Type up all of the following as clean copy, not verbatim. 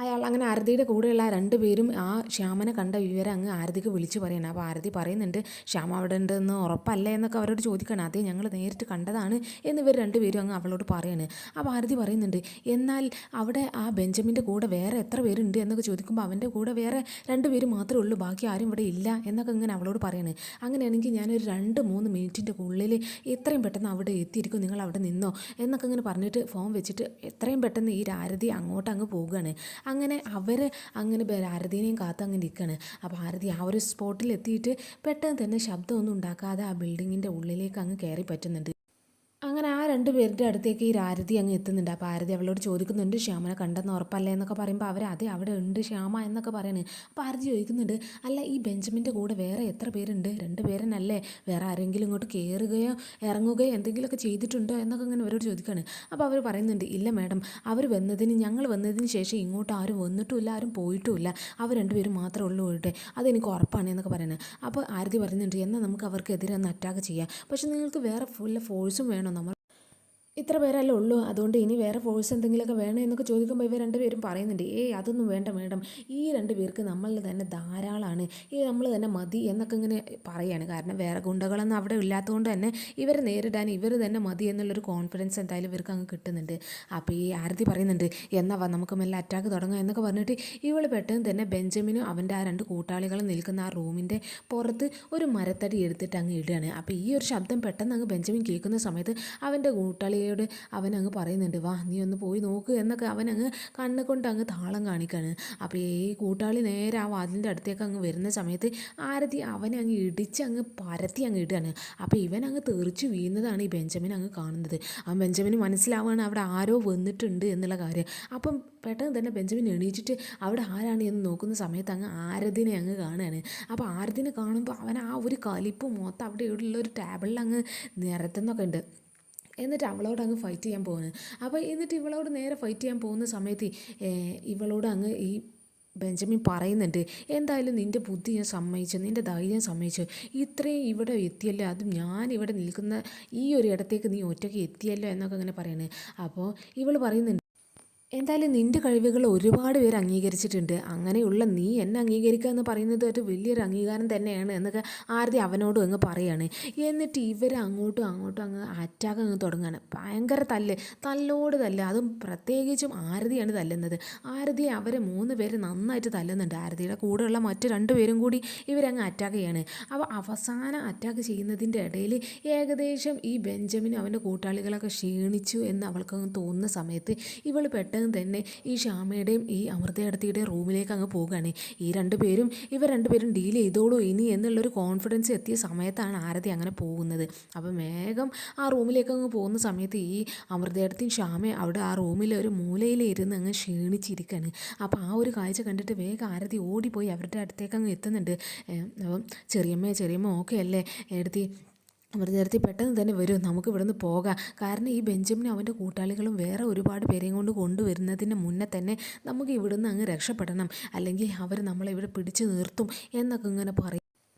അയാൾ അങ്ങനെ ആരതിയുടെ കൂടെയുള്ള രണ്ടുപേരും ആ ശ്യാമനെ കണ്ട വിവരം അങ്ങ് ആരതിക്ക് വിളിച്ചു പറയണം. അപ്പോൾ ആരതി പറയുന്നുണ്ട്, ശ്യാമ അവിടെ ഉണ്ടെന്ന് ഉറപ്പല്ലേ എന്നൊക്കെ അവരോട് ചോദിക്കണം. അതേ, ഞങ്ങൾ നേരിട്ട് കണ്ടതാണ് എന്നിവർ രണ്ടുപേരും അങ്ങ് അവളോട് പറയാണ്. അപ്പോൾ ആരതി പറയുന്നുണ്ട്, എന്നാൽ അവിടെ ആ ബെഞ്ചമിൻ്റെ കൂടെ വേറെ എത്ര പേരുണ്ട് എന്നൊക്കെ ചോദിക്കുമ്പോൾ അവൻ്റെ കൂടെ വേറെ രണ്ടുപേര് മാത്രമേ ഉള്ളൂ, ബാക്കി ആരും ഇവിടെ ഇല്ല എന്നൊക്കെ ഇങ്ങനെ അവളോട് പറയാണ്. അങ്ങനെയാണെങ്കിൽ ഞാനൊരു 2-3 മിനിറ്റിൻ്റെ ഉള്ളിൽ എത്രയും പെട്ടെന്ന് അവിടെ എത്തിയിരിക്കും, നിങ്ങൾ അവിടെ നിന്നോ എന്നൊക്കെ ഇങ്ങനെ പറഞ്ഞിട്ട് ഫോൺ വെച്ചിട്ട് എത്രയും പെട്ടെന്ന് ഈ ആരതി അങ്ങോട്ട് അങ്ങ് പോവുകയാണ്. അങ്ങനെ അവർ അങ്ങനെ ആരതിനെയും കാത്ത് അങ്ങനെ നിൽക്കുകയാണ്. അപ്പോൾ ആരതി ആ ഒരു സ്പോട്ടിൽ എത്തിയിട്ട് പെട്ടെന്ന് തന്നെ ശബ്ദമൊന്നും ഉണ്ടാക്കാതെ ആ ബിൽഡിങ്ങിൻ്റെ ഉള്ളിലേക്ക് അങ്ങ് കയറി പറ്റുന്നുണ്ട്. അങ്ങനെ ആ 2 പേരുടെ അടുത്തേക്ക് ഈ ആരതി അങ്ങ് എത്തുന്നുണ്ട്. അപ്പോൾ ആരതി അവളോട് ചോദിക്കുന്നുണ്ട്, ശ്യാമനെ കണ്ടെന്ന് ഉറപ്പല്ലേ എന്നൊക്കെ പറയുമ്പോൾ അവർ അതെ അവിടെ ഉണ്ട് ശ്യാമ എന്നൊക്കെ പറയുന്നത്. അപ്പോൾ ആരതി ചോദിക്കുന്നുണ്ട്, അല്ല ഈ ബെഞ്ചമിൻ്റെ കൂടെ വേറെ എത്ര പേരുണ്ട്, 2 പേരെന്നല്ലേ, വേറെ ആരെങ്കിലും ഇങ്ങോട്ട് കയറുകയോ ഇറങ്ങുകയോ എന്തെങ്കിലുമൊക്കെ ചെയ്തിട്ടുണ്ടോ എന്നൊക്കെ ഇങ്ങനെ അവരോട് ചോദിക്കുകയാണ്. അപ്പോൾ അവർ പറയുന്നുണ്ട്, ഇല്ല മാഡം, ഞങ്ങൾ വന്നതിന് ശേഷം ഇങ്ങോട്ട് ആരും വന്നിട്ടുമില്ല, ആരും പോയിട്ടുമില്ല, അവർ 2 പേരും മാത്രമേ ഉള്ളൂ ഇവിടെ, അതെനിക്ക് ഉറപ്പാണ് എന്നൊക്കെ പറയുന്നത്. അപ്പോൾ ആരതി പറയുന്നുണ്ട്, എന്നാൽ നമുക്ക് അവർക്കെതിരെ ഒന്ന് അറ്റാക്ക് ചെയ്യാം, പക്ഷേ നിങ്ങൾക്ക് വേറെ ഫുൾ ഫോഴ്സും വേണം, ഇത്ര പേരല്ലേ ഉള്ളൂ, അതുകൊണ്ട് ഇനി വേറെ ഫോഴ്സ് എന്തെങ്കിലുമൊക്കെ വേണം എന്നൊക്കെ ചോദിക്കുമ്പോൾ ഇവർ രണ്ടുപേരും പറയുന്നുണ്ട്, അതൊന്നും വേണ്ട മേഡം, ഈ 2 പേർക്ക് നമ്മൾ തന്നെ ധാരാളമാണ്, നമ്മൾ തന്നെ മതി എന്നൊക്കെ ഇങ്ങനെ പറയുകയാണ്. കാരണം വേറെ ഗുണ്ടകളൊന്നും അവിടെ ഇല്ലാത്തതുകൊണ്ട് തന്നെ ഇവരെ നേരിടാൻ ഇവർ തന്നെ മതി എന്നുള്ളൊരു കോൺഫിഡൻസ് എന്തായാലും ഇവർക്ക് അങ്ങ് കിട്ടുന്നുണ്ട്. അപ്പോൾ ഈ ആരതി പറയുന്നുണ്ട്, എന്നാ വാ നമുക്ക് മെല്ലെ അറ്റാക്ക് തുടങ്ങാം എന്നൊക്കെ പറഞ്ഞിട്ട് ഇവൾ പെട്ടെന്ന് തന്നെ ബെഞ്ചമിനും അവൻ്റെ ആ 2 കൂട്ടാളികളും നിൽക്കുന്ന ആ റൂമിൻ്റെ പുറത്ത് ഒരു മരത്തടി എടുത്തിട്ട് അങ്ങ് ഇടുകയാണ്. അപ്പോൾ ഈ ഒരു ശബ്ദം പെട്ടെന്ന് അങ്ങ് ബെഞ്ചമിൻ കേൾക്കുന്ന സമയത്ത് അവൻ്റെ കൂട്ടാളിയോട് അവനങ്ങ് പറയുന്നുണ്ട്, വാ നീ ഒന്ന് പോയി നോക്ക് എന്നൊക്കെ അവനങ്ങ് കണ്ണ് കൊണ്ട് അങ്ങ് താളം കാണിക്കാണ്. അപ്പോൾ ഈ കൂട്ടാളി നേരെ ആ വാതിലിൻ്റെ അടുത്തേക്ക് അങ്ങ് വരുന്ന സമയത്ത് ആരതി അവനെ അങ്ങ് ഇടിച്ച് അങ്ങ് പരത്തി അങ്ങ് ഇടുകയാണ്. അപ്പോൾ ഇവൻ അങ്ങ് തെറിച്ച് വീഴുന്നതാണ് ഈ ബെഞ്ചമിൻ അങ്ങ് കാണുന്നത്. ആ ബെഞ്ചമിന് മനസ്സിലാവുകയാണ് അവിടെ ആരോ വന്നിട്ടുണ്ട് എന്നുള്ള കാര്യം. അപ്പം പെട്ടെന്ന് തന്നെ ബെഞ്ചമിൻ എണീച്ചിട്ട് അവിടെ ആരാണ് എന്ന് നോക്കുന്ന സമയത്ത് അങ്ങ് ആരതിനെ അങ്ങ് കാണുകയാണ്. അപ്പോൾ ആരതിനെ കാണുമ്പോൾ അവൻ ആ ഒരു കലിപ്പ് മൊത്തം അവിടെ ഉള്ള ഒരു ടേബിളിൽ അങ്ങ് നിരത്തുന്നൊക്കെ ഉണ്ട്. എന്നിട്ട് അവളോട് അങ്ങ് ഫൈറ്റ് ചെയ്യാൻ പോകുന്നത്. അപ്പോൾ എന്നിട്ട് ഇവളോട് നേരെ ഫൈറ്റ് ചെയ്യാൻ പോകുന്ന സമയത്ത് ഇവളോട് അങ്ങ് ഈ ബെഞ്ചമിൻ പറയുന്നുണ്ട്, എന്തായാലും നിൻ്റെ ബുദ്ധി ഞാൻ സമ്മതിച്ചു, നിൻ്റെ ധൈര്യം സമ്മതിച്ചു, ഇത്രയും ഇവിടെ എത്തിയല്ലോ, അതും ഞാൻ ഇവിടെ നിൽക്കുന്ന ഈ ഒരു ഇടത്തേക്ക് നീ ഒറ്റയ്ക്ക് എത്തിയല്ലോ എന്നൊക്കെ അങ്ങനെ പറയുന്നത്. അപ്പോൾ ഇവൾ പറയുന്നുണ്ട്, എന്തായാലും നിൻ്റെ കഴിവുകൾ ഒരുപാട് പേര് അംഗീകരിച്ചിട്ടുണ്ട്, അങ്ങനെയുള്ള നീ എന്നെ അംഗീകരിക്കുക എന്ന് പറയുന്നത് ഒരു വലിയൊരു അംഗീകാരം തന്നെയാണ് എന്നൊക്കെ ആരതി അവനോടും അങ്ങ് പറയാണ്. എന്നിട്ട് ഇവർ അങ്ങോട്ടും അങ്ങ് അറ്റാക്ക് അങ്ങ് തുടങ്ങുകയാണ്. ഭയങ്കര തല്ലോട് തല്ല്, അതും പ്രത്യേകിച്ചും ആരതിയാണ് തല്ലുന്നത്. ആരതിയെ അവരെ 3 പേര് നന്നായിട്ട് തല്ലുന്നുണ്ട്. ആരതിയുടെ കൂടെയുള്ള മറ്റ് 2 പേരും കൂടി ഇവരങ്ങ് അറ്റാക്ക് ചെയ്യാണ്. അപ്പോൾ അവസാനം അറ്റാക്ക് ചെയ്യുന്നതിൻ്റെ ഇടയിൽ ഏകദേശം ഈ ബെഞ്ചമിനും അവൻ്റെ കൂട്ടാളികളൊക്കെ ക്ഷീണിച്ചു എന്ന് അവൾക്കങ്ങ് തോന്നുന്ന സമയത്ത് ഇവൾ പെട്ടെന്ന് തന്നെ ഈ ശ്യാമയുടെയും ഈ അമൃതയടത്തിയുടെയും റൂമിലേക്ക് അങ്ങ് പോവുകയാണ്. ഇവർ രണ്ടുപേരും ഡീൽ ചെയ്തോളൂ ഇനി എന്നുള്ളൊരു കോൺഫിഡൻസ് എത്തിയ സമയത്താണ് ആരതി അങ്ങനെ പോകുന്നത്. അപ്പം വേഗം ആ റൂമിലേക്ക് അങ്ങ് പോകുന്ന സമയത്ത് ഈ അമൃതയടത്തിയും ശ്യാമയും അവിടെ ആ റൂമിലെ ഒരു മൂലയിലിരുന്ന് അങ്ങ് ക്ഷീണിച്ചിരിക്കുകയാണ്. അപ്പോൾ ആ ഒരു കാഴ്ച കണ്ടിട്ട് വേഗം ആരതി ഓടിപ്പോയി അവരുടെ അടുത്തേക്ക് അങ്ങ് എത്തുന്നുണ്ട്. അപ്പം ചെറിയമ്മ ഓക്കെ അല്ലേ എടുത്തി അമൃതേടത്തി പെട്ടെന്ന് തന്നെ വരും, നമുക്ക് ഇവിടുന്ന് പോകാം, കാരണം ഈ ബെഞ്ചമിനും അവൻ്റെ കൂട്ടാളികളും വേറെ ഒരുപാട് പേരെയും കൊണ്ടുവരുന്നതിന് മുന്നേ തന്നെ നമുക്ക് ഇവിടുന്ന് അങ്ങ് രക്ഷപ്പെടണം, അല്ലെങ്കിൽ അവർ നമ്മളെ ഇവിടെ പിടിച്ചു നിർത്തും എന്നൊക്കെ ഇങ്ങനെ പറയും.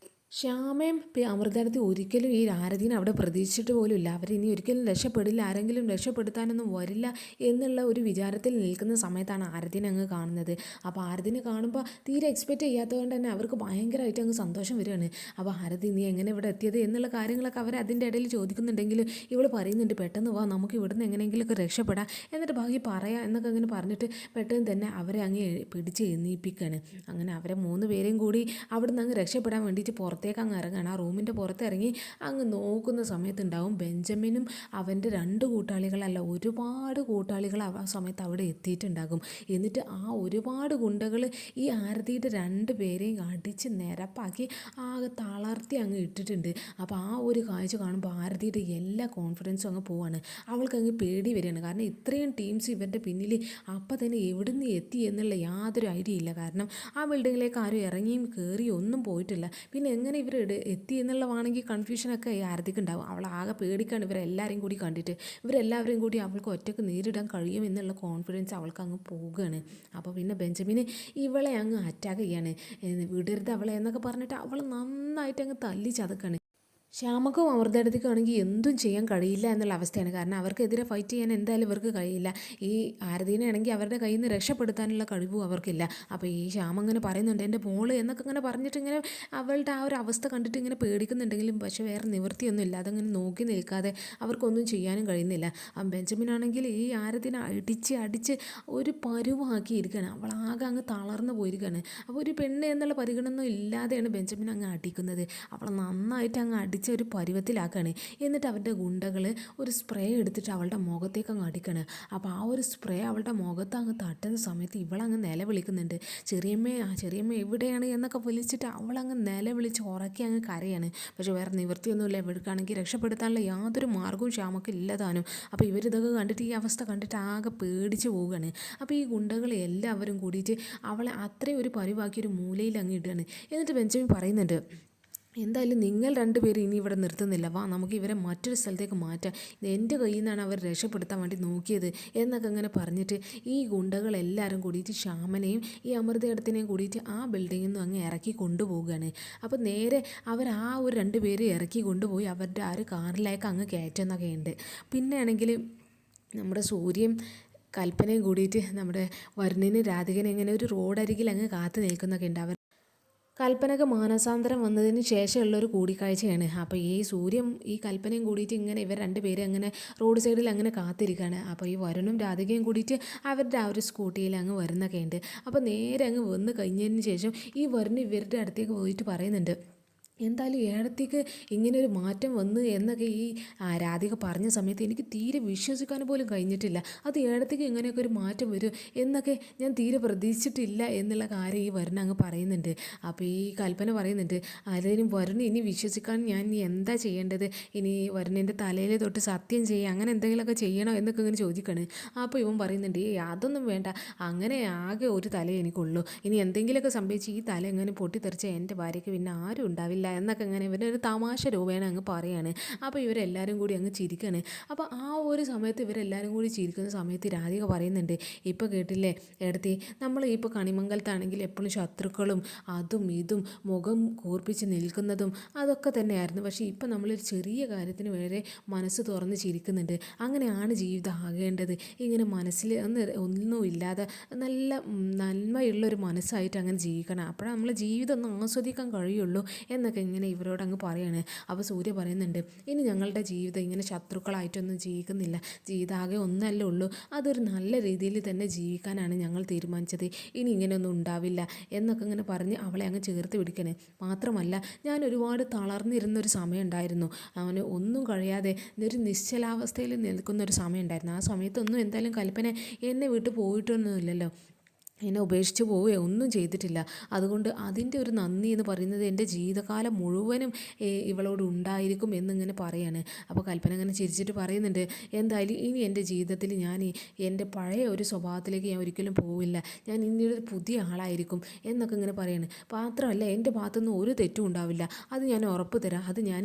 ശ്യാമയും അമൃതേടത്തി ഒരിക്കലും ഈ ആരതിനെ അവിടെ പ്രതീക്ഷിച്ചിട്ട് പോലും ഇല്ല. അവരിനി ഒരിക്കലും രക്ഷപ്പെടില്ല, ആരെങ്കിലും രക്ഷപ്പെടുത്താനൊന്നും വരില്ല എന്നുള്ള ഒരു വിചാരത്തിൽ നിൽക്കുന്ന സമയത്താണ് ആരതിനെ അങ്ങ് കാണുന്നത്. അപ്പോൾ ആരതിനെ കാണുമ്പോൾ തീരെ എക്സ്പെക്റ്റ് ചെയ്യാത്തതുകൊണ്ട് തന്നെ അവർക്ക് ഭയങ്കരമായിട്ട് അങ്ങ് സന്തോഷം വരികയാണ്. അപ്പോൾ ആരതി നീ എങ്ങനെ ഇവിടെ എത്തിയത് എന്നുള്ള കാര്യങ്ങളൊക്കെ അവർ അതിൻ്റെ ഇടയിൽ ചോദിക്കുന്നുണ്ടെങ്കിലും ഇവൾ പറയുന്നുണ്ട്, പെട്ടെന്ന് വാ നമുക്ക് ഇവിടുന്ന് എങ്ങനെയെങ്കിലുമൊക്കെ രക്ഷപ്പെടാം, എന്നിട്ട് ബാക്കി പറയാം എന്നൊക്കെ അങ്ങനെ പറഞ്ഞിട്ട് പെട്ടെന്ന് തന്നെ അവരെ അങ്ങ് പിടിച്ച് എഴുന്നേൽപ്പിക്കുകയാണ്. അങ്ങനെ അവരെ 3 പേരെയും കൂടി അവിടുന്ന് അങ്ങ് രക്ഷപ്പെടാൻ വേണ്ടിയിട്ട് പുറത്തേക്ക് അങ്ങ് ഇറങ്ങുകയാണ്. ആ റൂമിൻ്റെ പുറത്തിറങ്ങി അങ്ങ് നോക്കുന്ന സമയത്തുണ്ടാവും ബെഞ്ചമിനും അവൻ്റെ 2 കൂട്ടാളികളല്ല, ഒരുപാട് കൂട്ടാളികൾ ആ സമയത്ത് അവിടെ എത്തിയിട്ടുണ്ടാകും. എന്നിട്ട് ആ ഒരുപാട് ഗുണ്ടകൾ ഈ ആരതിയുടെ 2 പേരെയും അടിച്ച് നിരപ്പാക്കി ആകെ തളർത്തി അങ്ങ് ഇട്ടിട്ടുണ്ട്. അപ്പോൾ ആ ഒരു കാഴ്ച കാണുമ്പോൾ ആരതിയുടെ എല്ലാ കോൺഫിഡൻസും അങ്ങ് പോവാണ്. അവൾക്കങ്ങ് പേടി വരികയാണ്. കാരണം ഇത്രയും ടീംസ് ഇവരുടെ പിന്നിൽ അപ്പം തന്നെ എവിടുന്ന് എത്തി എന്നുള്ള യാതൊരു ഐഡിയ ഇല്ല. കാരണം ആ ബിൽഡിങ്ങിലേക്ക് ആരും ഇറങ്ങിയും കയറിയും ഒന്നും പോയിട്ടില്ല. പിന്നെ എങ്ങനെ ഇവർ എത്തി എന്നുള്ളതാണെങ്കിൽ കൺഫ്യൂഷനൊക്കെ ആരതിക്ക് ഉണ്ടാവും. അവൾ ആകെ പേടിക്കാണ് ഇവരെല്ലാവരെയും കൂടി കണ്ടിട്ട്. ഇവരെല്ലാവരെയും കൂടി അവൾക്ക് ഒറ്റയ്ക്ക് നേരിടാൻ കഴിയും എന്നുള്ള കോൺഫിഡൻസ് അവൾക്ക് അങ്ങ് പോവുകയാണ്. അപ്പോൾ പിന്നെ ബെഞ്ചമിന് ഇവളെ അങ്ങ് അറ്റാക്ക് ചെയ്യാണ്. വിടരുത് അവളെ എന്നൊക്കെ പറഞ്ഞിട്ട് അവൾ നന്നായിട്ട് അങ്ങ് തല്ലി ചതക്കാണ്. ശ്യാമക്കും അമൃതേടത്തിക്കാണെങ്കിൽ എന്തും ചെയ്യാൻ കഴിയില്ല എന്നുള്ള അവസ്ഥയാണ്. കാരണം അവർക്കെതിരെ ഫൈറ്റ് ചെയ്യാൻ എന്തായാലും ഇവർക്ക് കഴിയില്ല. ഈ ആരതീനെ ആണെങ്കിൽ അവരുടെ കയ്യിൽ നിന്ന് രക്ഷപ്പെടുത്താനുള്ള കഴിവും അവർക്കില്ല. അപ്പോൾ ഈ ശ്യാമ ഇങ്ങനെ പറയുന്നുണ്ട് എൻ്റെ മോള് എന്നൊക്കെ ഇങ്ങനെ പറഞ്ഞിട്ട് ഇങ്ങനെ അവളുടെ ആ ഒരു അവസ്ഥ കണ്ടിട്ട് ഇങ്ങനെ പേടിക്കുന്നുണ്ടെങ്കിലും പക്ഷേ വേറെ നിവൃത്തിയൊന്നും ഇല്ല. അതങ്ങനെ നോക്കി നിൽക്കാതെ അവർക്കൊന്നും ചെയ്യാനും കഴിയുന്നില്ല. ബെഞ്ചമിനാണെങ്കിൽ ഈ ആരതിനെ അടിച്ച് അടിച്ച് ഒരു പരുവാക്കിയിരിക്കുകയാണ്. അവളാകെ അങ്ങ് തളർന്നു പോയിരിക്കുകയാണ്. അപ്പോൾ ഒരു പെണ്ണ് എന്നുള്ള പരിഗണന ഇല്ലാതെയാണ് ബെഞ്ചമിൻ അങ്ങ് അടിക്കുന്നത്. അവളെ നന്നായിട്ട് അങ്ങ് അടിച്ച് ഒരു പരുവത്തിലാക്കുകയാണ്. എന്നിട്ട് അവരുടെ ഗുണ്ടകൾ ഒരു സ്പ്രേ എടുത്തിട്ട് അവളുടെ മുഖത്തേക്ക് അങ്ങ് അടിക്കുകയാണ്. അപ്പോൾ ആ ഒരു സ്പ്രേ അവളുടെ മുഖത്ത് അങ്ങ് തട്ടുന്ന സമയത്ത് ഇവളങ്ങ് നിലവിളിക്കുന്നുണ്ട്. ചെറിയമ്മ എവിടെയാണ് എന്നൊക്കെ വിളിച്ചിട്ട് അവളങ്ങ് നിലവിളിച്ച് ഉറക്കി അങ്ങ് കരയാണ്. പക്ഷേ വേറെ നിവൃത്തിയൊന്നുമില്ല. ഇവർക്കാണെങ്കിൽ രക്ഷപ്പെടുത്താനുള്ള യാതൊരു മാർഗ്ഗവും ശ്യാമക്ക് ഇല്ലതാനും. അപ്പോൾ ഇവരിതൊക്കെ കണ്ടിട്ട് ഈ അവസ്ഥ കണ്ടിട്ട് ആകെ പേടിച്ച് പോവുകയാണ്. അപ്പോൾ ഈ ഗുണ്ടകൾ എല്ലാവരും കൂടിയിട്ട് അവളെ അത്രയും ഒരു പരുവാക്കി ഒരു മൂലയിൽ അങ്ങ് ഇടുകയാണ്. എന്നിട്ട് ബെഞ്ചമിൻ പറയുന്നുണ്ട് എന്തായാലും നിങ്ങൾ രണ്ടുപേരും ഇനി ഇവിടെ നിർത്തുന്നില്ല, വാ നമുക്ക് ഇവരെ മറ്റൊരു സ്ഥലത്തേക്ക് മാറ്റാം, എൻ്റെ കയ്യിൽ നിന്നാണ് അവർ രക്ഷപ്പെടുത്താൻ വേണ്ടി നോക്കിയത് എന്നൊക്കെ അങ്ങനെ പറഞ്ഞിട്ട് ഈ ഗുണ്ടകളെല്ലാവരും കൂടിയിട്ട് ശ്യാമനെയും ഈ അമൃതേടത്തിനെയും കൂടിയിട്ട് ആ ബിൽഡിങ്ങിൽ നിന്ന് അങ്ങ് ഇറക്കി കൊണ്ടുപോവുകയാണ്. അപ്പോൾ നേരെ അവർ ആ ഒരു രണ്ടുപേര് ഇറക്കി കൊണ്ടുപോയി അവരുടെ ആ ഒരു കാറിലേക്ക് അങ്ങ് കയറ്റുന്നൊക്കെ ഉണ്ട്. പിന്നെ ആണെങ്കിൽ നമ്മുടെ സൂര്യയും കൽപ്പനയും കൂടിയിട്ട് നമ്മുടെ വരുണിന് രാധികനെ ഇങ്ങനെ ഒരു റോഡരികിൽ അങ്ങ് കാത്തു നിൽക്കുന്നൊക്കെ ഉണ്ട്. കൽപ്പനക്ക് മാനസാന്തരം വന്നതിന് ശേഷമുള്ള ഒരു കൂടിക്കാഴ്ചയാണ്. അപ്പോൾ ഈ സൂര്യൻ ഈ കൽപ്പനയും കൂടിയിട്ട് ഇങ്ങനെ ഇവർ രണ്ടുപേരും അങ്ങനെ റോഡ് സൈഡിൽ അങ്ങനെ കാത്തിരിക്കുകയാണ്. അപ്പോൾ ഈ വരുണും രാധികയും കൂടിയിട്ട് അവരുടെ ആ ഒരു സ്കൂട്ടിയിൽ അങ്ങ് വരുന്നൊക്കെ ഉണ്ട്. അപ്പോൾ നേരെ അങ്ങ് വന്ന് കഴിഞ്ഞതിന് ശേഷം ഈ വരുൺ ഇവരുടെ അടുത്തേക്ക് പോയിട്ട് പറയുന്നുണ്ട് എന്തായാലും ഏടത്തേക്ക് ഇങ്ങനൊരു മാറ്റം വന്നു എന്നൊക്കെ ഈ രാധിക പറഞ്ഞ സമയത്ത് എനിക്ക് തീരെ വിശ്വസിക്കാൻ പോലും കഴിഞ്ഞിട്ടില്ല. അത് ഏടത്തേക്ക് ഇങ്ങനെയൊക്കെ ഒരു മാറ്റം വരും എന്നൊക്കെ ഞാൻ തീരെ പ്രതീക്ഷിച്ചിട്ടില്ല എന്നുള്ള കാര്യം ഈ വരുൺ അങ്ങ് പറയുന്നുണ്ട്. അപ്പോൾ ഈ കൽപ്പന പറയുന്നുണ്ട് അതിനും വരുൺ ഇനി വിശ്വസിക്കാൻ ഞാൻ ഇനി എന്താ ചെയ്യേണ്ടത്, ഇനി വരുണിൻ്റെ തലയിൽ തൊട്ട് സത്യം ചെയ്യുക അങ്ങനെ എന്തെങ്കിലുമൊക്കെ ചെയ്യണോ എന്നൊക്കെ ഇങ്ങനെ ചോദിക്കുകയാണ്. അപ്പോൾ ഇവൻ പറയുന്നുണ്ട് അതൊന്നും വേണ്ട, അങ്ങനെ ആകെ ഒരു തല എനിക്കുള്ളൂ, ഇനി എന്തെങ്കിലുമൊക്കെ സംഭവിച്ച് ഈ തല എങ്ങനെ പൊട്ടിത്തെറിച്ച എൻ്റെ ഭാര്യയ്ക്ക് പിന്നെ ആരും ഉണ്ടാവില്ല എന്നൊക്കെ ഇങ്ങനെ ഇവരൊരു തമാശ രൂപേണ അങ്ങ് പറയാണ്. അപ്പോൾ ഇവരെല്ലാവരും കൂടി അങ്ങ് ചിരിക്കുകയാണ്. അപ്പോൾ ആ ഒരു സമയത്ത് ഇവരെല്ലാവരും കൂടി ചിരിക്കുന്ന സമയത്ത് രാധിക പറയുന്നുണ്ട് ഇപ്പോൾ കേട്ടില്ലേ എടുത്തി, നമ്മൾ ഇപ്പോൾ കണിമംഗലത്താണെങ്കിൽ എപ്പോഴും ശത്രുക്കളും അതും ഇതും മുഖം കൂർപ്പിച്ച് നിൽക്കുന്നതും അതൊക്കെ തന്നെയായിരുന്നു. പക്ഷേ ഇപ്പം നമ്മളൊരു ചെറിയ കാര്യത്തിന് വരെ മനസ്സ് തുറന്ന് ചിരിക്കുന്നുണ്ട്. അങ്ങനെയാണ് ജീവിതം ആകേണ്ടത്. ഇങ്ങനെ മനസ്സിൽ ഒന്നുമില്ലാതെ നല്ല നന്മയുള്ളൊരു മനസ്സായിട്ട് അങ്ങനെ ജീവിക്കണം, അപ്പോഴാണ് നമ്മൾ ജീവിതം ഒന്ന് ആസ്വദിക്കാൻ കഴിയുള്ളൂ എന്നൊക്കെ ഇങ്ങനെ ഇവരോട് അങ്ങ് പറയാണ്. അപ്പോൾ സൂര്യ പറയുന്നുണ്ട് ഇനി ഞങ്ങളുടെ ജീവിതം ഇങ്ങനെ ശത്രുക്കളായിട്ടൊന്നും ജീവിക്കുന്നില്ല, ജീവിതാകെ ഒന്നല്ലേ ഉള്ളൂ, അതൊരു നല്ല രീതിയിൽ തന്നെ ജീവിക്കാനാണ് ഞങ്ങൾ തീരുമാനിച്ചത്, ഇനി ഇങ്ങനെയൊന്നും ഉണ്ടാവില്ല എന്നൊക്കെ ഇങ്ങനെ പറഞ്ഞ് അവളെ അങ്ങ് ചേർത്ത് പിടിക്കണേ. മാത്രമല്ല ഞാൻ ഒരുപാട് തളർന്നിരുന്നൊരു സമയം ഉണ്ടായിരുന്നു, അവന് ഒന്നും കഴിയാതെ ഒരു നിശ്ചലാവസ്ഥയിൽ നിൽക്കുന്നൊരു സമയം ഉണ്ടായിരുന്നു. ആ സമയത്തൊന്നും എന്തായാലും കൽപ്പന എന്നെ വിട്ട് പോയിട്ടൊന്നുമില്ലല്ലോ, എന്നെ ഉപേക്ഷിച്ച് പോവുകയോ ഒന്നും ചെയ്തിട്ടില്ല. അതുകൊണ്ട് അതിൻ്റെ ഒരു നന്ദി എന്ന് പറയുന്നത് എൻ്റെ ജീവിതകാലം മുഴുവനും ഇവളോട് ഉണ്ടായിരിക്കും എന്നിങ്ങനെ പറയാണ്. അപ്പോൾ കൽപ്പന അങ്ങനെ ചിരിച്ചിട്ട് പറയുന്നുണ്ട് എന്തായാലും ഇനി എൻ്റെ ജീവിതത്തിൽ ഞാൻ എൻ്റെ പഴയ ഒരു സ്വഭാവത്തിലേക്ക് ഞാൻ ഒരിക്കലും പോവില്ല, ഞാൻ ഇനി ഒരു പുതിയ ആളായിരിക്കും എന്നൊക്കെ ഇങ്ങനെ പറയാണ്. മാത്രമല്ല എൻ്റെ ഭാഗത്തുനിന്ന് ഒരു തെറ്റും ഉണ്ടാവില്ല, അത് ഞാൻ ഉറപ്പ് തരാം, അത് ഞാൻ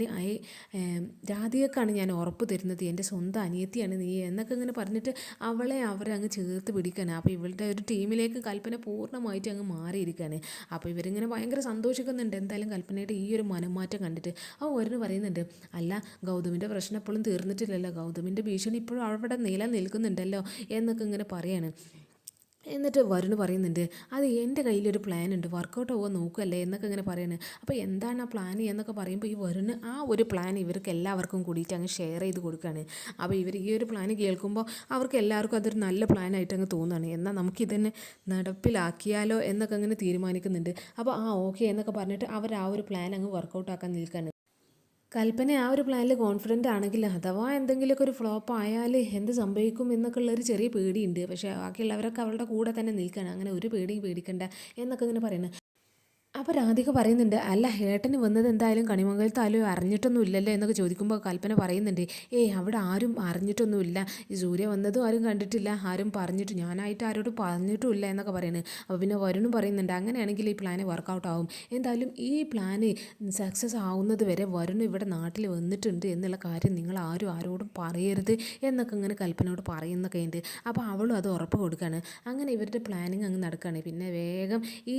രാധികക്കാണ് ഞാൻ ഉറപ്പ് തരുന്നത്, എൻ്റെ സ്വന്തം അനിയത്തിയാണ് നീ എന്നൊക്കെ ഇങ്ങനെ പറഞ്ഞിട്ട് അവരെ അങ്ങ് ചേർത്ത് പിടിക്കാനാണ്. അപ്പോൾ ഇവളുടെ ഒരു ടീമിലേക്ക് കൽപ്പന പൂർണ്ണമായിട്ട് അങ്ങ് മാറിയിരിക്കുകയാണ്. അപ്പോൾ ഇവരിങ്ങനെ ഭയങ്കര സന്തോഷിക്കുന്നുണ്ട് എന്തായാലും കൽപ്പനയുടെ ഈ ഒരു മനംമാറ്റം കണ്ടിട്ട്. അപ്പോൾ വരുണ് പറയുന്നുണ്ട് അല്ല ഗൗതമിൻ്റെ പ്രശ്നം എപ്പോഴും തീർന്നിട്ടില്ലല്ലോ, ഗൗതമിൻ്റെ ഭീഷണി ഇപ്പോഴും അവിടെ നിലനിൽക്കുന്നുണ്ടല്ലോ എന്നൊക്കെ ഇങ്ങനെ പറയാണ്. എന്നിട്ട് വരുണ് പറയുന്നുണ്ട് അത് എൻ്റെ കയ്യിലൊരു പ്ലാൻ ഉണ്ട്, വർക്കൗട്ട് ആവുക നോക്കുകയല്ലേ എന്നൊക്കെ ഇങ്ങനെ പറയുന്നത്. അപ്പോൾ എന്താണ് ആ പ്ലാൻ എന്നൊക്കെ പറയുമ്പോൾ ഈ വരുണ് ആ ഒരു പ്ലാൻ ഇവർക്ക് എല്ലാവർക്കും കൂടിയിട്ട് അങ്ങ് ഷെയർ ചെയ്ത് കൊടുക്കുകയാണ്. അപ്പോൾ ഇവർ ഈ ഒരു പ്ലാൻ കേൾക്കുമ്പോൾ അവർക്ക് എല്ലാവർക്കും അതൊരു നല്ല പ്ലാനായിട്ട് അങ്ങ് തോന്നുകയാണ്. എന്നാൽ നമുക്കിതന്നെ നടപ്പിലാക്കിയാലോ എന്നൊക്കെ അങ്ങനെ തീരുമാനിക്കുന്നുണ്ട്. അപ്പോൾ ഓക്കെ എന്നൊക്കെ പറഞ്ഞിട്ട് അവർ ആ ഒരു പ്ലാൻ അങ്ങ് വർക്കൗട്ട് ആക്കാൻ നിൽക്കുകയാണ്. കൽപ്പന ആ ഒരു പ്ലാനിൽ കോൺഫിഡൻ്റ് ആണെങ്കിൽ അഥവാ എന്തെങ്കിലുമൊക്കെ ഒരു ഫ്ലോപ്പ് ആയാൽ എന്ത് സംഭവിക്കും എന്നൊക്കെ ഉള്ളൊരു ചെറിയ പേടിയുണ്ട്. പക്ഷേ ബാക്കിയുള്ളവരൊക്കെ അവളുടെ കൂടെ തന്നെ നിൽക്കുകയാണ്, അങ്ങനെ ഒരു പേടിയും പേടിക്കണ്ട എന്നൊക്കെ ഇങ്ങനെ പറയുന്നത്. അപ്പോൾ രാധിക പറയുന്നുണ്ട് അല്ല ഏട്ടന് വന്നത് എന്തായാലും കണിമംഗലത്താലും അറിഞ്ഞിട്ടൊന്നും ഇല്ലല്ലോ എന്നൊക്കെ ചോദിക്കുമ്പോൾ കൽപ്പന പറയുന്നുണ്ട് അവിടെ ആരും അറിഞ്ഞിട്ടൊന്നുമില്ല, ഈ സൂര്യ വന്നതും ആരും കണ്ടിട്ടില്ല, ആരും പറഞ്ഞിട്ട് ഞാനായിട്ട് ആരോടും പറഞ്ഞിട്ടുമില്ല എന്നൊക്കെ പറയുന്നത്. അപ്പോൾ പിന്നെ വരുണും പറയുന്നുണ്ട് അങ്ങനെയാണെങ്കിൽ ഈ പ്ലാന് വർക്കൗട്ട് ആവും, എന്തായാലും ഈ പ്ലാന് സക്സസ് ആവുന്നത് വരെ വരുൺ ഇവിടെ നാട്ടിൽ വന്നിട്ടുണ്ട് എന്നുള്ള കാര്യം നിങ്ങൾ ആരോടും പറയരുത് എന്നൊക്കെ ഇങ്ങനെ കൽപ്പനയോട് പറയുന്നൊക്കെ ഉണ്ട്. അപ്പോൾ അവളും അത് ഉറപ്പ് കൊടുക്കുകയാണ്. അങ്ങനെ ഇവരുടെ പ്ലാനിങ് അങ്ങ് നടക്കുകയാണ്. പിന്നെ വേഗം ഈ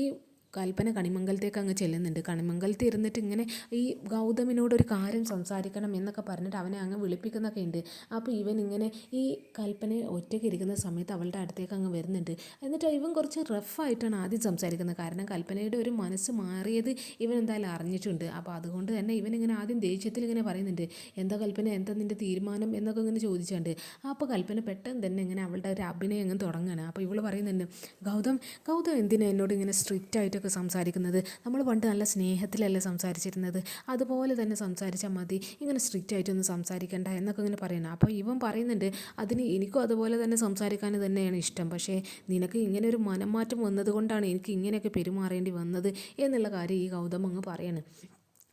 കൽപ്പന കണിമംഗലത്തേക്ക് അങ്ങ് ചെല്ലുന്നുണ്ട്. കണിമംഗലത്ത് ഇരുന്നിട്ട് ഇങ്ങനെ ഈ ഗൗതമിനോട് ഒരു കാര്യം സംസാരിക്കണം എന്നൊക്കെ പറഞ്ഞിട്ട് അവനെ അങ്ങ് വിളിപ്പിക്കുന്നൊക്കെ ഉണ്ട്. അപ്പോൾ ഇവൻ ഇങ്ങനെ ഈ കൽപ്പന ഒറ്റയ്ക്ക് ഇരിക്കുന്ന സമയത്ത് അവളുടെ അടുത്തേക്ക് അങ്ങ് വരുന്നുണ്ട്. എന്നിട്ട് ഇവൻ കുറച്ച് റഫായിട്ടാണ് ആദ്യം സംസാരിക്കുന്നത്. കാരണം കൽപ്പനയുടെ ഒരു മനസ്സ് മാറിയത് ഇവൻ എന്തായാലും അറിഞ്ഞിട്ടുണ്ട്. അപ്പോൾ അതുകൊണ്ട് തന്നെ ഇവനിങ്ങനെ ആദ്യം ദേഷ്യത്തിൽ ഇങ്ങനെ പറയുന്നുണ്ട്, എന്താ കൽപ്പന, എന്താ നിൻ്റെ തീരുമാനം എന്നൊക്കെ ഇങ്ങനെ ചോദിച്ചുണ്ട്. അപ്പോൾ കൽപ്പന പെട്ടെന്ന് തന്നെ ഇങ്ങനെ അവളുടെ ഒരു അഭിനയം അങ്ങ് തുടങ്ങുകയാണ്. അപ്പോൾ ഇവൾ പറയുന്നുണ്ട്, ഗൗതം എന്തിനാ എന്നോട് ഇങ്ങനെ സ്ട്രിക്റ്റ് ആയിട്ടൊക്കെ സംസാരിക്കുന്നത്? നമ്മൾ പണ്ട് നല്ല സ്നേഹത്തിലല്ലേ സംസാരിച്ചിരുന്നത്, അതുപോലെ തന്നെ സംസാരിച്ചാൽ മതി, ഇങ്ങനെ സ്ട്രിക്റ്റ് ആയിട്ടൊന്നും സംസാരിക്കണ്ട എന്നൊക്കെ ഇങ്ങനെ പറയണം. അപ്പോൾ ഇവൻ പറയുന്നുണ്ട്, അതിന് എനിക്കും അതുപോലെ തന്നെ സംസാരിക്കാൻ തന്നെയാണ് ഇഷ്ടം, പക്ഷേ നിനക്ക് ഇങ്ങനെ ഒരു മനംമാറ്റം വന്നതുകൊണ്ടാണ് എനിക്ക് ഇങ്ങനെയൊക്കെ പെരുമാറേണ്ടി വന്നത് എന്നുള്ള കാര്യം ഈ ഗൗതം അങ്ങ് പറയാണ്.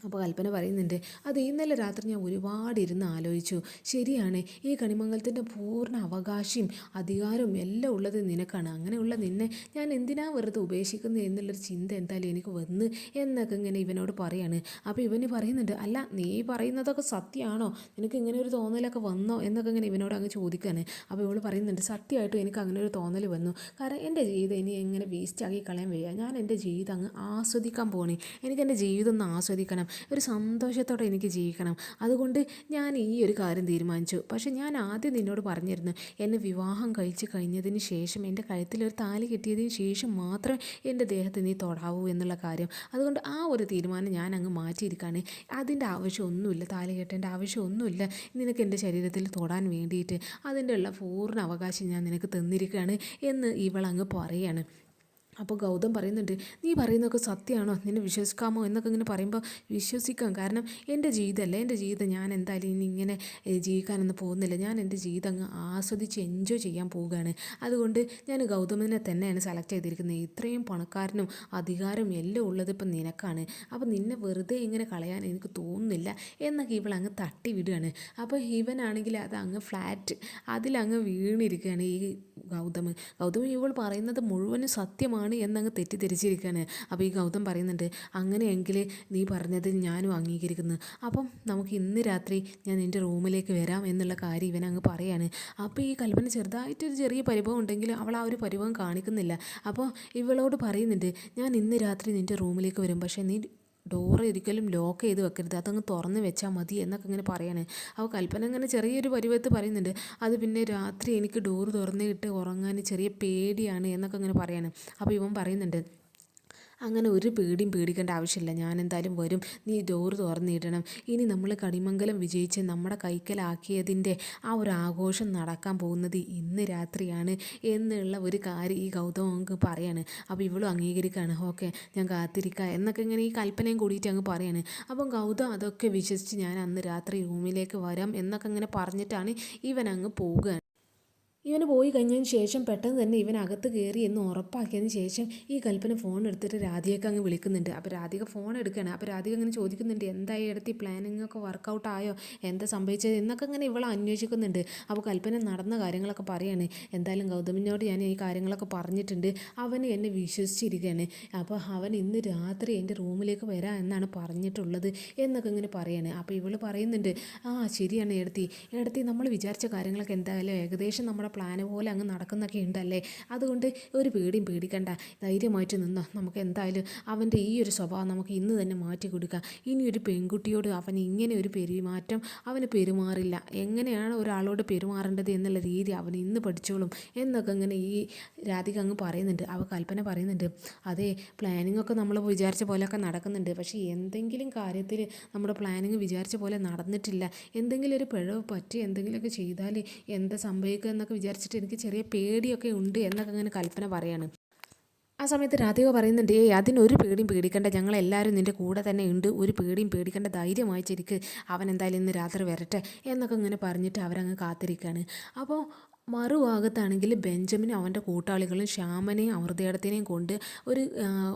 അപ്പോൾ കൽപ്പന പറയുന്നുണ്ട്, അത് ഇന്നലെ രാത്രി ഞാൻ ഒരുപാട് ഇരുന്ന് ആലോചിച്ചു. ശരിയാണ്, ഈ കണിമംഗലത്തിൻ്റെ പൂർണ്ണ അവകാശവും അധികാരവും എല്ലാം ഉള്ളത് നിനക്കാണ്. അങ്ങനെയുള്ള നിന്നെ ഞാൻ എന്തിനാ വെറുതെ ഉപേക്ഷിക്കുന്നത് എന്നുള്ളൊരു ചിന്ത എന്തായാലും എനിക്ക് വന്ന് എന്നൊക്കെ ഇങ്ങനെ ഇവനോട് പറയാണ്. അപ്പോൾ ഇവന് പറയുന്നുണ്ട്, അല്ല നീ പറയുന്നതൊക്കെ സത്യമാണോ, നിനക്ക് ഇങ്ങനെ ഒരു തോന്നലൊക്കെ വന്നോ എന്നൊക്കെ ഇങ്ങനെ ഇവനോട് അങ്ങ് ചോദിക്കുകയാണ്. അപ്പോൾ ഇവൾ പറയുന്നുണ്ട്, സത്യമായിട്ടും എനിക്ക് അങ്ങനെ ഒരു തോന്നൽ വന്നു. കാരണം എൻ്റെ ജീവിതം ഇനി എങ്ങനെ വേസ്റ്റാക്കി കളയാൻ വയ്യ. ഞാൻ എൻ്റെ ജീവിതം അങ്ങ് ആസ്വദിക്കാൻ പോകണേ. എനിക്ക് എൻ്റെ ജീവിതം ഒന്ന് ആസ്വദിക്കണം, ഒരു സന്തോഷത്തോടെ എനിക്ക് ജീവിക്കണം. അതുകൊണ്ട് ഞാൻ ഈ ഒരു കാര്യം തീരുമാനിച്ചു. പക്ഷേ ഞാൻ ആദ്യം നിന്നോട് പറഞ്ഞിരുന്നു, എന്നെ വിവാഹം കഴിച്ച് കഴിഞ്ഞതിന് ശേഷം എൻ്റെ കഴുത്തിലൊരു താലി കെട്ടിയതിന് ശേഷം മാത്രമേ എൻ്റെ ദേഹത്ത് നീ തൊടാവൂ എന്നുള്ള കാര്യം. അതുകൊണ്ട് ആ ഒരു തീരുമാനം ഞാൻ അങ്ങ് മാറ്റിയിരിക്കുകയാണ്. അതിൻ്റെ ആവശ്യമൊന്നുമില്ല, താലി കെട്ടേണ്ട ആവശ്യമൊന്നുമില്ല നിനക്ക് എൻ്റെ ശരീരത്തിൽ തൊടാൻ വേണ്ടിയിട്ട്. അതിൻ്റെ ഉള്ള പൂർണ്ണ അവകാശം ഞാൻ നിനക്ക് തന്നിരിക്കുകയാണ് എന്ന് ഇവളങ്ങ് പറയാണ്. അപ്പോൾ ഗൗതം പറയുന്നുണ്ട്, നീ പറയുന്നതൊക്കെ സത്യമാണോ, നിന്നെ വിശ്വസിക്കാമോ എന്നൊക്കെ ഇങ്ങനെ പറയുമ്പോൾ വിശ്വസിക്കാം. കാരണം എൻ്റെ ജീവിതമല്ല, എൻ്റെ ജീവിതം ഞാൻ എന്തായാലും ഇനി ഇങ്ങനെ ജീവിക്കാനൊന്നും പോകുന്നില്ല. ഞാൻ എൻ്റെ ജീവിതം അങ്ങ് ആസ്വദിച്ച് എൻജോയ് ചെയ്യാൻ പോവുകയാണ്. അതുകൊണ്ട് ഞാൻ ഗൗതമിനെ തന്നെയാണ് സെലക്ട് ചെയ്തിരിക്കുന്നത്. ഇത്രയും പണക്കാരനും അധികാരവും എല്ലാം ഉള്ളത് ഇപ്പം നിനക്കാണ്. അപ്പോൾ നിന്നെ വെറുതെ ഇങ്ങനെ കളയാൻ എനിക്ക് തോന്നുന്നില്ല എന്നൊക്കെ ഇവളങ്ങ് തട്ടി വിടുകയാണ്. അപ്പോൾ ഇവനാണെങ്കിൽ അത് അങ്ങ് ഫ്ലാറ്റ് അതിലങ്ങ് വീണിരിക്കുകയാണ് ഈ ഗൗതം. ഇവൾ പറയുന്നത് മുഴുവനും സത്യമാണ് എന്നങ്ങ് തെറ്റിദ്ധരിച്ചിരിക്കുകയാണ്. അപ്പോൾ ഈ ഗൗതം പറയുന്നുണ്ട്, അങ്ങനെയെങ്കിൽ നീ പറഞ്ഞത് ഞാനും അംഗീകരിക്കുന്നു. അപ്പം നമുക്ക് ഇന്ന് രാത്രി ഞാൻ നിൻ്റെ റൂമിലേക്ക് വരാം എന്നുള്ള കാര്യം ഇവനങ്ങ് പറയാണ്. അപ്പോൾ ഈ കൽപ്പന ചെറുതായിട്ടൊരു ചെറിയ പരിഭവം ഉണ്ടെങ്കിലും അവൾ ആ ഒരു പരിഭവം കാണിക്കുന്നില്ല. അപ്പോൾ ഇവളോട് പറയുന്നുണ്ട്, ഞാൻ ഇന്ന് രാത്രി നിൻ്റെ റൂമിലേക്ക് വരും, പക്ഷേ നീ ഡോറ് ഒരിക്കലും ലോക്ക് ചെയ്ത് വെക്കരുത്, അതങ്ങ് തുറന്ന് വെച്ചാൽ മതി എന്നൊക്കെ ഇങ്ങനെ പറയാണ്. അപ്പോൾ കൽപ്പന ഇങ്ങനെ ചെറിയൊരു പരിവത്ത് പറയുന്നുണ്ട്, അത് പിന്നെ രാത്രി എനിക്ക് ഡോറ് തുറന്നിട്ട് ഉറങ്ങാൻ ചെറിയ പേടിയാണ് എന്നൊക്കെ ഇങ്ങനെ പറയാണ്. അപ്പോൾ ഇവൻ പറയുന്നുണ്ട്, അങ്ങനെ ഒരു പേടിയും പേടിക്കേണ്ട ആവശ്യമില്ല, ഞാൻ എന്തായാലും വരും, നീ ഡോറ് തുറന്നിടണം. ഇനി നമ്മൾ കണിമംഗലം വിജയിച്ച് നമ്മുടെ കൈക്കലാക്കിയതിൻ്റെ ആ ഒരു ആഘോഷം നടക്കാൻ പോകുന്നത് ഇന്ന് രാത്രിയാണ് എന്നുള്ള ഒരു കാര്യം ഈ ഗൗതം അങ്ങ് പറയാണ്. അപ്പോൾ ഇവളും അംഗീകരിക്കുകയാണ്, ഓക്കെ ഞാൻ കാത്തിരിക്കുക എന്നൊക്കെ ഇങ്ങനെ ഈ കൽപ്പനയും കൂടിയിട്ട് അങ്ങ് പറയാണ്. അപ്പം ഗൗതം അതൊക്കെ വിശ്വസിച്ച് ഞാൻ അന്ന് രാത്രി റൂമിലേക്ക് വരാം എന്നൊക്കെ ഇങ്ങനെ പറഞ്ഞിട്ടാണ് ഇവൻ അങ്ങ് പോവുകയാണ്. ഇവന് പോയി കഴിഞ്ഞതിന് ശേഷം പെട്ടെന്ന് തന്നെ ഇവൻ അകത്ത് കയറി എന്ന് ഉറപ്പാക്കിയതിന് ശേഷം ഈ കൽപ്പന ഫോൺ എടുത്തിട്ട് രാധികയ്ക്ക് അങ്ങ് വിളിക്കുന്നുണ്ട്. അപ്പോൾ രാധിക ഫോൺ എടുക്കുകയാണ്. അപ്പോൾ രാധിക അങ്ങനെ ചോദിക്കുന്നുണ്ട്, എന്തായി എടുത്ത് പ്ലാനിങ് ഒക്കെ വർക്കൗട്ട് ആയോ, എന്താ സംഭവിച്ചത് എന്നൊക്കെ ഇങ്ങനെ ഇവളെ അന്വേഷിക്കുന്നുണ്ട്. അപ്പോൾ കൽപ്പന നടന്ന കാര്യങ്ങളൊക്കെ പറയാണ്, എന്തായാലും ഗൗതമിനോട് ഞാൻ ഈ കാര്യങ്ങളൊക്കെ പറഞ്ഞിട്ടുണ്ട്, അവന് എന്നെ വിശ്വസിച്ചിരിക്കുകയാണ്. അപ്പോൾ അവൻ ഇന്ന് രാത്രി എൻ്റെ റൂമിലേക്ക് വരാം എന്നാണ് പറഞ്ഞിട്ടുള്ളത് എന്നൊക്കെ ഇങ്ങനെ പറയാണ്. അപ്പോൾ ഇവൾ പറയുന്നുണ്ട്, ആ ശരിയാണ് എടുത്തി നമ്മൾ വിചാരിച്ച കാര്യങ്ങളൊക്കെ എന്തായാലും ഏകദേശം നമ്മുടെ പ്ലാന് പോലെ അങ്ങ് നടക്കുന്നൊക്കെ ഉണ്ടല്ലേ, അതുകൊണ്ട് ഒരു പേടിയും പേടിക്കണ്ട, ധൈര്യമായിട്ട് നിന്നോ, നമുക്ക് എന്തായാലും അവൻ്റെ ഈ ഒരു സ്വഭാവം നമുക്ക് ഇന്ന് തന്നെ മാറ്റി കൊടുക്കാം. ഇനി ഒരു പെൺകുട്ടിയോട് അവൻ ഇങ്ങനെ ഒരു പെരുമാറ്റം അവന് പെരുമാറില്ല, എങ്ങനെയാണ് ഒരാളോട് പെരുമാറേണ്ടത് എന്നുള്ള രീതി അവൻ ഇന്ന് പഠിച്ചോളും എന്നൊക്കെ ഇങ്ങനെ ഈ രാധിക അങ്ങ് പറയുന്നുണ്ട്. അവ കൽപ്പന പറയുന്നുണ്ട്, അതെ പ്ലാനിങ് ഒക്കെ നമ്മൾ വിചാരിച്ച പോലെയൊക്കെ നടക്കുന്നുണ്ട്, പക്ഷേ എന്തെങ്കിലും കാര്യത്തിൽ നമ്മുടെ പ്ലാനിങ് വിചാരിച്ച പോലെ നടന്നിട്ടില്ല, എന്തെങ്കിലും ഒരു പിഴവ് പറ്റി എന്തെങ്കിലുമൊക്കെ ചെയ്താൽ എന്താ സംഭവിക്കുക എന്നൊക്കെ വിചാരിച്ചിട്ട് എനിക്ക് ചെറിയ പേടിയൊക്കെ ഉണ്ട് എന്നൊക്കെ അങ്ങനെ കൽപ്പന പറയാണ്. ആ സമയത്ത് രാധിക പറയുന്നുണ്ട്, അതിനൊരു പേടിയും പേടിക്കേണ്ട, ഞങ്ങളെല്ലാവരും നിൻ്റെ കൂടെ തന്നെ ഉണ്ട്, ഒരു പേടിയും പേടിക്കേണ്ട, ധൈര്യമായിട്ടിരിക്ക്, അവൻ എന്തായാലും ഇന്ന് രാത്രി വരട്ടെ എന്നൊക്കെ ഇങ്ങനെ പറഞ്ഞിട്ട് അവരങ്ങ് കാത്തിരിക്കുകയാണ്. അപ്പോൾ മറുഭാഗത്താണെങ്കിൽ ബെഞ്ചമിനും അവൻ്റെ കൂട്ടാളികളും ശ്യാമനെയും അമൃതേടത്തിനെയും കൊണ്ട് ഒരു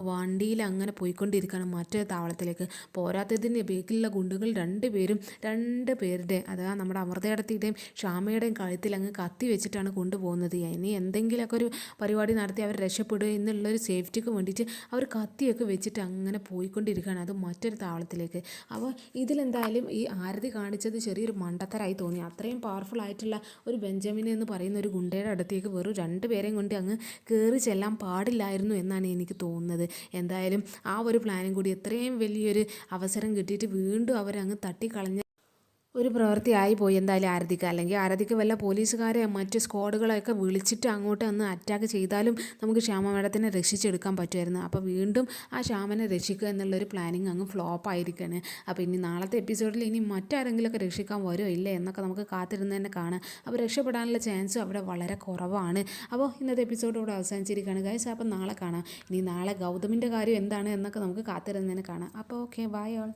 വണ്ടിയിൽ അങ്ങനെ പോയിക്കൊണ്ടിരിക്കുകയാണ് മറ്റൊരു താവളത്തിലേക്ക്. പോരാത്തതിന് ബേക്കിലുള്ള ഗുണ്ടുകൾ രണ്ട് പേരുടെ അതാ നമ്മുടെ അമൃതേടത്തിയുടെയും ശ്യാമയുടെയും കഴുത്തിൽ അങ്ങ് കത്തി വെച്ചിട്ടാണ് കൊണ്ടുപോകുന്നത്. ഇനി എന്തെങ്കിലുമൊക്കെ ഒരു പരിപാടി നടത്തി അവർ രക്ഷപ്പെടുക എന്നുള്ളൊരു സേഫ്റ്റിക്ക് വേണ്ടിയിട്ട് അവർ കത്തിയൊക്കെ വെച്ചിട്ട് അങ്ങനെ പോയിക്കൊണ്ടിരിക്കുകയാണ്, അത് മറ്റൊരു താവളത്തിലേക്ക്. അപ്പോൾ ഇതിലെന്തായാലും ഈ ആരതി കാണിച്ചത് ചെറിയൊരു മണ്ടത്തരായി തോന്നി. അത്രയും പവർഫുൾ ആയിട്ടുള്ള ഒരു ബെഞ്ചമിൻ എന്ന് പറയുന്നത് പറയുന്ന ഒരു ഗുണ്ടയുടെ അടുത്തേക്ക് വെറും 2 പേരെയും കൊണ്ട് അങ്ങ് കയറി ചെല്ലാൻ പാടില്ലായിരുന്നു എന്നാണ് എനിക്ക് തോന്നുന്നത്. എന്തായാലും ആ ഒരു പ്ലാനും കൂടി എത്രയും വലിയൊരു അവസരം കിട്ടിയിട്ട് വീണ്ടും അവരങ്ങ് തട്ടിക്കളഞ്ഞ ഒരു പ്രവൃത്തി ആയിപ്പോയി എന്തായാലും ആരതിക്ക്. അല്ലെങ്കിൽ ആരതിക്ക് വല്ല പോലീസുകാരെ മറ്റ് സ്ക്വാഡുകളെയൊക്കെ വിളിച്ചിട്ട് അങ്ങോട്ട് ഒന്ന് അറ്റാക്ക് ചെയ്താലും നമുക്ക് ശ്യാമ മേഡത്തിനെ രക്ഷിച്ചെടുക്കാൻ പറ്റുമായിരുന്നു. അപ്പോൾ വീണ്ടും ആ ശ്യാമനെ രക്ഷിക്കുക എന്നുള്ളൊരു പ്ലാനിങ് അങ്ങ് ഫ്ലോപ്പ് ആയിരിക്കുകയാണ്. അപ്പോൾ ഇനി നാളത്തെ എപ്പിസോഡിൽ ഇനി മറ്റാരെങ്കിലുമൊക്കെ രക്ഷിക്കാൻ വരുമോ ഇല്ലേ എന്നൊക്കെ നമുക്ക് കാത്തിരുന്ന് തന്നെ കാണാം. അപ്പോൾ രക്ഷപ്പെടാനുള്ള ചാൻസും അവിടെ വളരെ കുറവാണ്. അപ്പോൾ ഇന്നത്തെ എപ്പിസോഡ് ഇവിടെ അവസാനിച്ചിരിക്കുകയാണ് ഗൈസ്. അപ്പോൾ നാളെ കാണാം. ഇനി നാളെ ഗൗതമിൻ്റെ കാര്യം എന്താണ് എന്നൊക്കെ നമുക്ക് കാത്തിരുന്ന് തന്നെ കാണാം. അപ്പോൾ ഓക്കെ, ബൈ ഓൾ.